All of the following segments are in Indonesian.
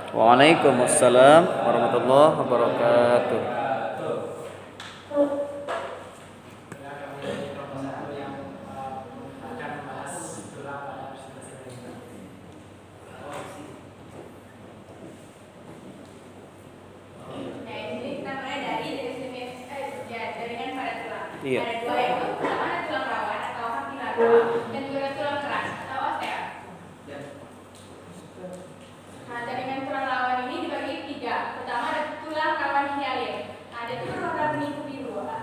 Waalaikumsalam warahmatullahi wabarakatuh. Iya. Ada dua, yaitu pertama ada tulang rawan atau kaki larva dan juga ada tulang keras atau osteot. Nah, jaringan tulang rawan ini dibagi tiga. Pertama ada tulang rawan hialir. Nah, ada tulang rawan peningkup di luar,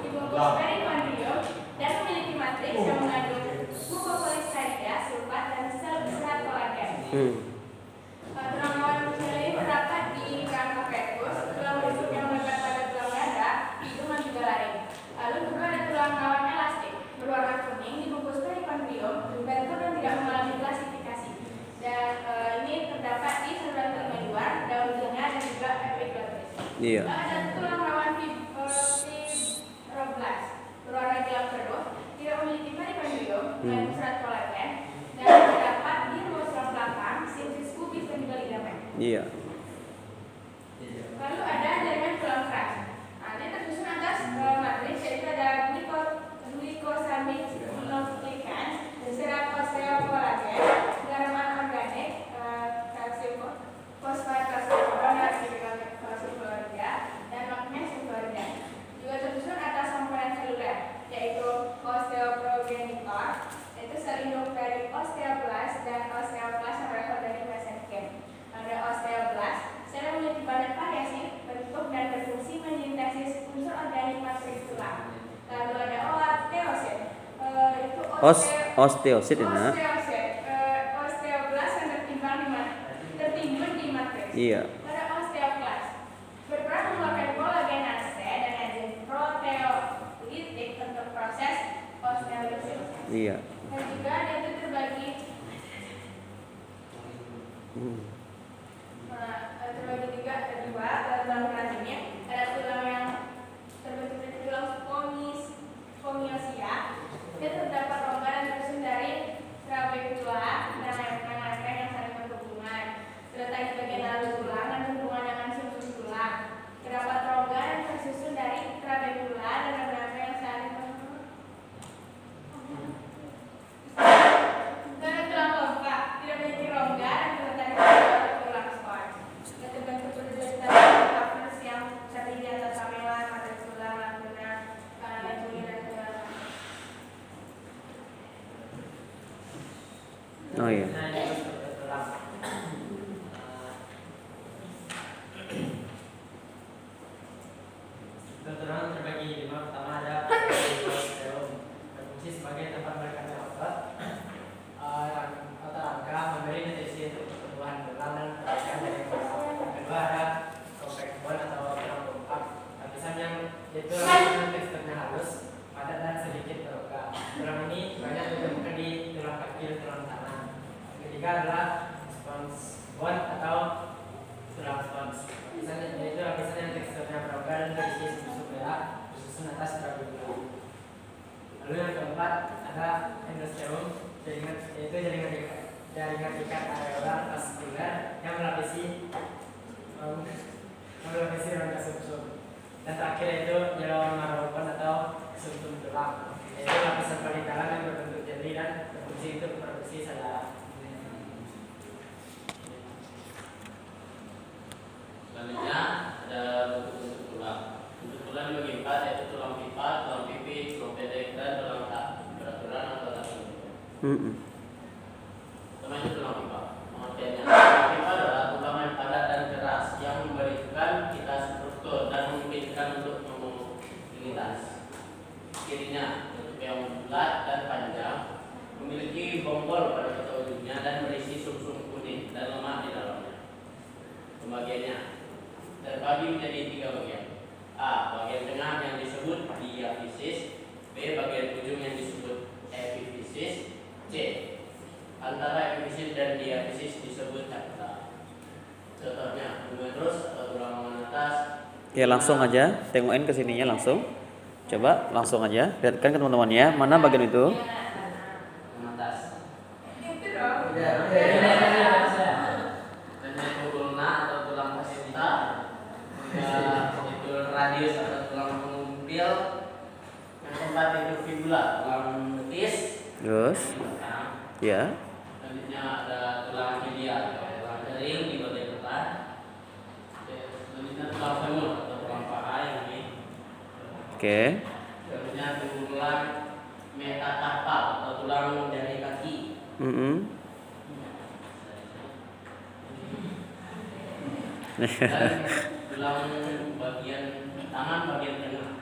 dibungkus perikondrium dan memiliki matriks yang mengandung mukopolisaccharidia, sulfat dan sel serat kolagen. Tulang rawan hialir terdapat di kerangka fetus, tulang rusuk yang melekat pada tulang dada, hidung dan juga laring. Lalu kedua ada tulang rawan elastik berwarna kuning dibungkus perikondrium dan tidak mengalami klasifikasi. Dan ini terdapat di saluran telinga luar, daun telinga dan juga epiglotis. Iya. Ada tulang rawan fibroblast berwarna gelap keruh, tidak memiliki perikondrium, mengandung serat kolagen dan terdapat di ruas tulang belakang, sinus pubis dan juga ligamen. Iya. Lalu ada jaringan tulang keras. Nah, ini tersusun atas matriks, yaitu ada glucosaminoglican, serat osteokolagen, garam anorganik, kalsium fosfat, kalsium klorida, dan magnesium klorida. Juga tersusun atas komponen seluler, yaitu osteoprogenitor, yaitu sel induk dari osteoblast dan osteoblast yang berasal dari mesenterium. Ada osteoblast, sel yang memiliki badan variasi, bentuk dan berfungsi mensintesis unsur organik matriks tulang. Lalu ada osteosit, itu Osteosit ya. Osteoblast yang tertimbun di matriks. Iya. Ada osteoklast, berperan mengeluarkan kolagenase dan enzim proteolitik untuk proses osteolisis. Iya. Dan juga dia itu terbagi tiga, ada dua tulang keras ini. Ada tulang yang terbentuk dari tulang spongiosea. Dia terdapat rongga dan tersusun dari trabekula dan lempeng-lempeng yang saling berhubungan. Terletak di bagian lalu tulang dan berhubungan dengan sumsum tulang. Terdapat rongga dan tersusun dari trabekula dan lempeng-lempeng yang saling berhubungan. Ada tulang lompa, tidak memiliki rongga dan terletak di bagian tulang spons. Dia terbentuk dari kafus yang terdiri atas lamela, matriks tulang, laguna, lentuli dan tulang. Oh iya. Tulang terbagi lima. Pertama ada osteum, berfungsi sebagai tempat merekatnya otot. Otot rangka memberi nutrisi untuk pertumbuhan tulang dan perbaikan dari tulang. Kedua ada backbone atau tulang kompak, lapisan yang itu teksturnya halus, padat dan sedikit berongga. Tulang ini banyak ditemukan di tulang kaki dan tulang tangan. Ketiga adalah spons bone atau tulang spons. Lapisan yaitu lapisan yang teksturnya berongga dan berisi susu merah bersusun atas trabekula. Lalu yang keempat ada endosteum, yaitu jaringan ikat areolar vaskuler yang melapisi rongga sumsum. Dan terakhir yaitu jerawan marokon atau sumsum tulang, yaitu lapisan paling dalam yang berbentuk jeli dan berfungsi untuk produksi saudara. Selanjutnya ada bentuk-bentuk tulang. Bentuk tulang dibagi empat, yaitu tulang pipa, tulang pipi, tulang pendek, dan tulang tak beraturan atau tak beraturan. Pertama itu tulang pipa. Pengertiannya, tulang pipa adalah tulang yang padat dan keras yang memberikan kita struktur dan memungkinkan untuk memobilitas. Kirinya bentuk yang bulat dan panjang, memiliki bonggol pada kota ujungnya dan berisi sumsum kuning dan lemak di dalamnya. Pembagiannya terbagi menjadi tiga bagian. A. Bagian tengah yang disebut diafisis. B. Bagian ujung yang disebut epifisis. C. Antara epifisis dan diafisis disebut capita. Contohnya humerus atau tulang atas. Ya langsung aja, tengokin ke sininya langsung. Coba langsung aja, lihatkan ke teman-teman ya, mana bagian itu? Atas. Ya. Selanjutnya ada tulang medial, tulang kering di bagian depan. Selanjutnya tulang femur atau tulang paha yang ini. Oke. Selanjutnya tulang metatarpal atau tulang jari kaki. Dan tulang bagian tangan bagian tengah.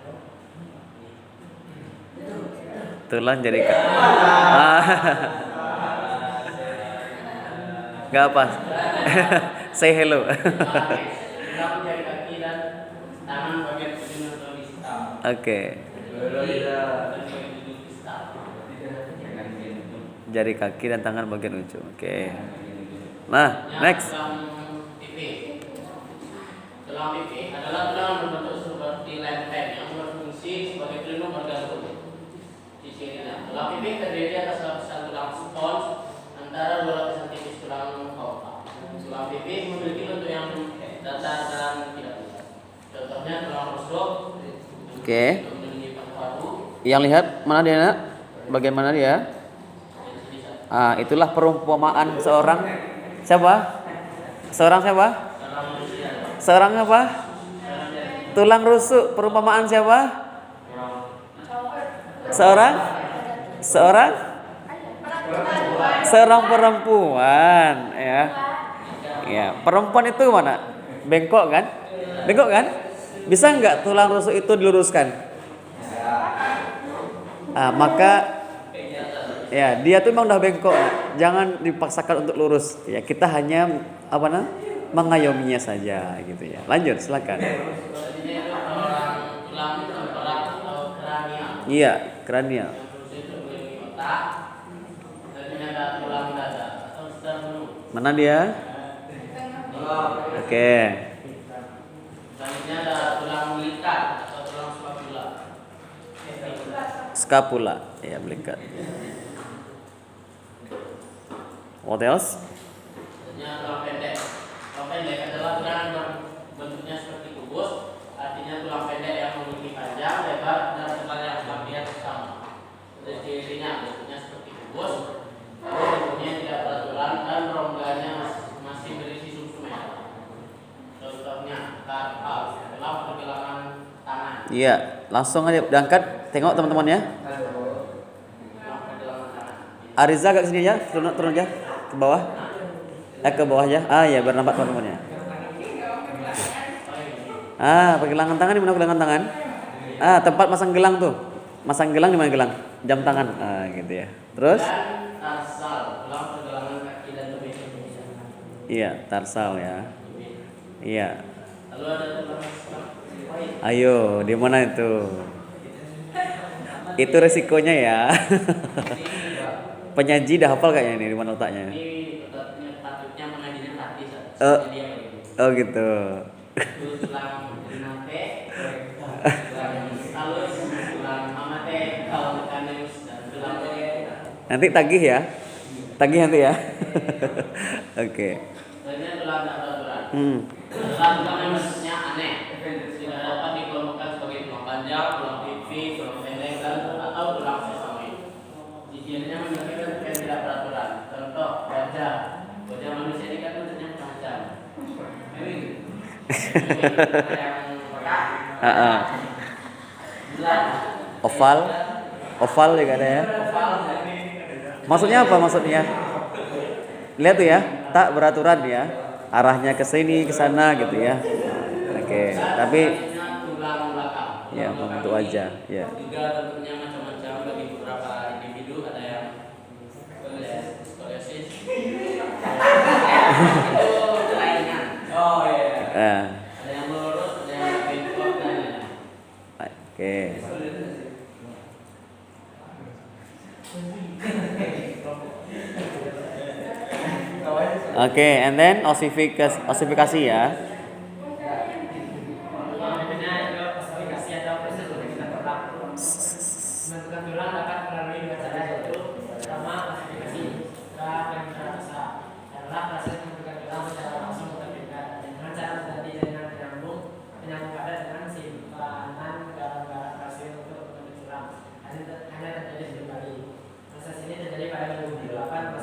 Tulang jari kaki. Gak apa. Say hello. Tulang jari kaki dan tangan bagian ujung atau distal. Oke. Dan bagian ujung distal. Jari kaki dan tangan bagian ujung. Oke. Nah, next. Tulang pipi. Tulang pipi adalah tulang berbentuk seperti lempeng yang berfungsi sebagai pelindung bergantung. Di sininya, tulang pipi terdiri atas lapisan tulang spons antara dua lapisan tipis tulang kopa. Tulang pipi memiliki bentuk yang datar dan tidak bulat. Contohnya tulang rusuk. Oke. Untuk melindungi paru-paru. Yang lihat mana dia, Nak? Bagian mana dia? Itulah perumpamaan seorang siapa? Seorang siapa? Seorang apa? Tulang rusuk. Perumpamaan siapa? Seorang perempuan, ya. Ya, perempuan itu mana? Bengkok kan? Bengkok kan? Bisa nggak tulang rusuk itu diluruskan? Maka ya dia tuh memang udah bengkok. Jangan dipaksakan untuk lurus. Ya kita hanya mengayominya saja gitu ya. Lanjut, silakan. Tulang tengkorak atau kranial. Iya, kranial. Itu melindungi otak. Selanjutnya ada tulang dada atau sternum. Mana dia? Oke. Selanjutnya ada tulang belikat atau tulang scapula. Scapula, ya belikat. What else? Selanjutnya tulang pendek. Tulang pendek adalah tulang yang bentuknya seperti kubus, artinya tulang pendek yang memiliki panjang, lebar, dan tebal yang hampir sama. Seperti cirinya, bentuknya seperti kubus, bentuknya tidak beraturan dan rongganya masih berisi sumsum merah. Contohnya karpal adalah pergelangan tangan. Iya, langsung aja diangkat. Tengok teman-teman ya. Tulang pergelangan tangan. Ariza agak sini aja, turun aja ke bawah. Ke bawah aja. Ya biar nampak teman-teman ya. Pergelangan tangan di mana pergelangan tangan? Tempat masang gelang tuh. Masang gelang di mana gelang? Jam tangan. Gitu ya. Terus? Dan tarsal, tulang pergelangan kaki dan tumit. Iya, tarsal ya. Iya. Lalu ada tulang spine. Ayo, di mana itu? Itu resikonya ya. Penyaji dah hafal kayaknya ini di mana letaknya. Ini patutnya pengajiannya hati Oh. dia gitu. Oh gitu. Tulang nate, tulang halus, tulang mamate, tulang kaneus, dan tulang Nanti tagih ya. Tagih nanti ya. Oke. Selanjutnya tulang tak beraturan. Tulang yang bentuknya aneh, tidak dapat dikelompokkan sebagai tulang panjang, tulang pipi, tulang pendek, atau tulang sesamoid. Di sininya memiliki bentuk yang tidak beraturan. Contoh wajah. Wajah manusia ini kan bentuknya macam. Yang kotak, bulat, Oval juga ada ya. oval, Maksudnya apa maksudnya? Lihat tuh ya, tak beraturan ya. Arahnya ke sini, ke sana gitu ya. Oke, tapi selanjutnya tulang belakang. ya membentuk wajah, ya. Juga bentuknya macam-macam bagi beberapa individu, ada yang skoliosis. Itu kelainan. Oh iya. Ada yang lurus, ada yang bengkok dan lain-lain. Oke. Oke, and then osifikasi ya. Berikutnya ada klasifikasi atau proses pembentukan tulang. Pembentukan tulang dapat melalui dua cara, yaitu pertama klasifikasi yang secara besar adalah proses pembentukan tulang secara langsung atau tidak dengan cara menjadi jaringan penyambung padat dengan simpanan garam-garam kalsium untuk membentuk tulang. Hanya terjadi 10 kali. Proses ini terjadi pada 2008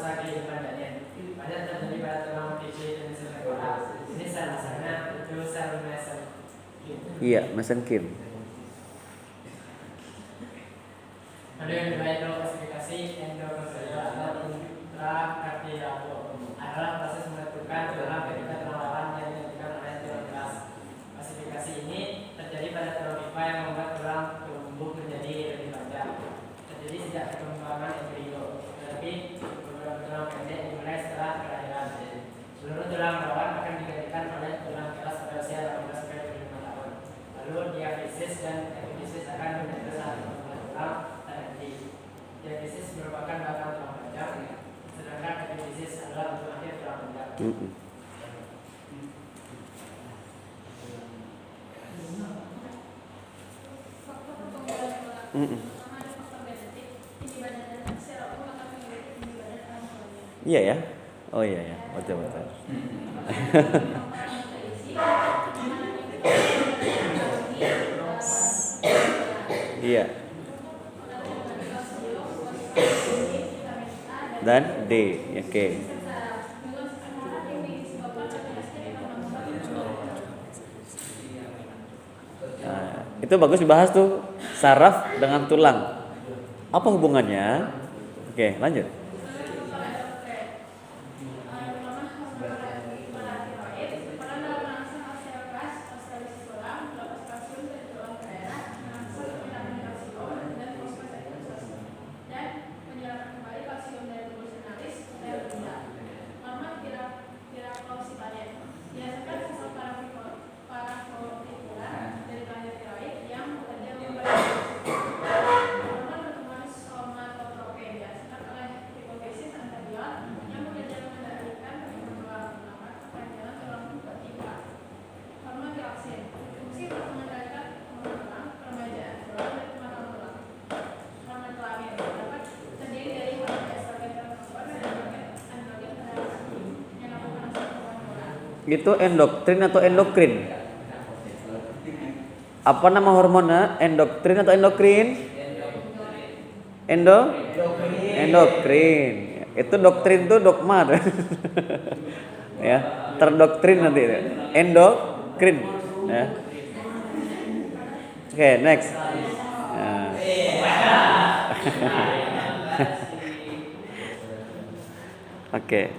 Iya, mesenkin. Ada yang berbeda klasifikasi endokrinal atau intrakardiago adalah proses menentukan tulang ketika tulang rawan yang digantikan oleh tulang keras. Klasifikasi ini terjadi pada tulang pipa yang membuat tulang tumbuh menjadi lebih panjang. Terjadi sejak perkembangan embrio, tetapi beberapa tulang pendek dimulai setelah kelahiran. Seluruh tulang rawan akan digantikan oleh tulang keras pada usia 18 sampai 25 tahun. Lalu diafisis dan epifisis akan menjadi satu tulang. Diafisis merupakan batang tulang panjang, sedangkan epifisis adalah bentuk akhir tulang panjang. Faktor pertumbuhan tulang. Pertama ada faktor genetik, tinggi badan dan secara umum akan memiliki tinggi badan orang tuanya. Iya ya. Oh iya ya, betul. Iya. Dan D, oke. Nah, itu bagus dibahas tuh, saraf dengan tulang. Apa hubungannya? Oke, lanjut. Itu endoktrin atau endokrin? Apa nama hormonnya? Endoktrin atau endokrin? Endokrin. Itu doktrin tuh dogma. Ya, terdoktrin nanti. Endokrin. Ya. Oke, next. Nah. Oke.